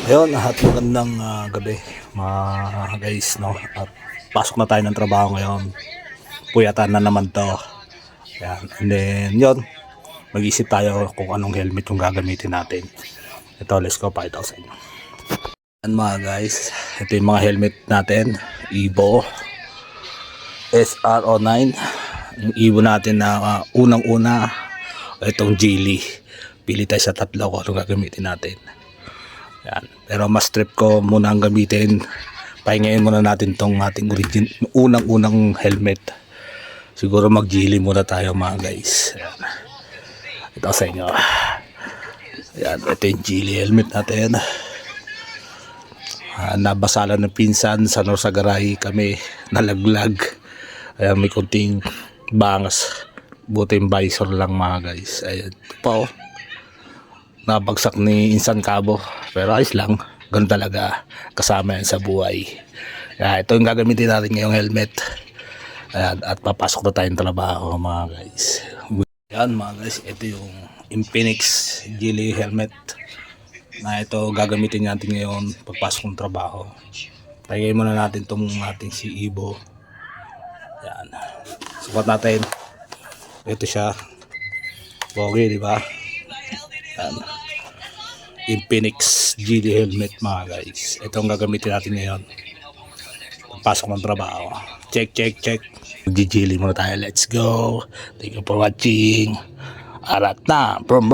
Ayun, at magandang gabi mga guys, no? At pasok na tayo ng trabaho ngayon. Puyatan na naman to. Yan. And then, yun, mag-isip tayo kung anong helmet yung gagamitin natin. Ito, let's go, pakita ko sa inyo. Yan mga guys, ito yung mga helmet natin. Evo SRO9. Yung Evo natin na unang-una, itong Geely. Pili tayo sa tatlo kung anong gagamitin natin. Yan. Pero mas trip ko muna ang gamitin. Pahingayin muna natin tong ating unang-unang helmet. Siguro mag-Geely muna tayo mga guys. Yan. Ito sa inyo. Yan. Ito yung Geely helmet natin. Nabasalan ng pinsan sa Norsagaray kami. Nalaglag. Ayan, may kunting bangas. Buti yung visor lang mga guys. Ayan. Ito pa oh. Nabagsak ni Insan Cabo, pero ayos lang, ganun talaga, kasama yan sa buhay. Ito yung gagamitin natin ngayong helmet. Ayan, at papasok na tayong trabaho mga guys. Yan mga guys, ito yung Infinix Geely helmet na ito gagamitin natin ngayon pagpasok ng trabaho. Tagay muna natin itong ating si Evo. Yan, sukat natin. Ito siya, pogi, di ba? Yan. Infinix Geely helmet mga guys. Ito ang gagamitin natin ngayon pagpasok ng trabaho. Check. Geely muna tayo. Let's go. Thank you for watching. Arat na. Brum.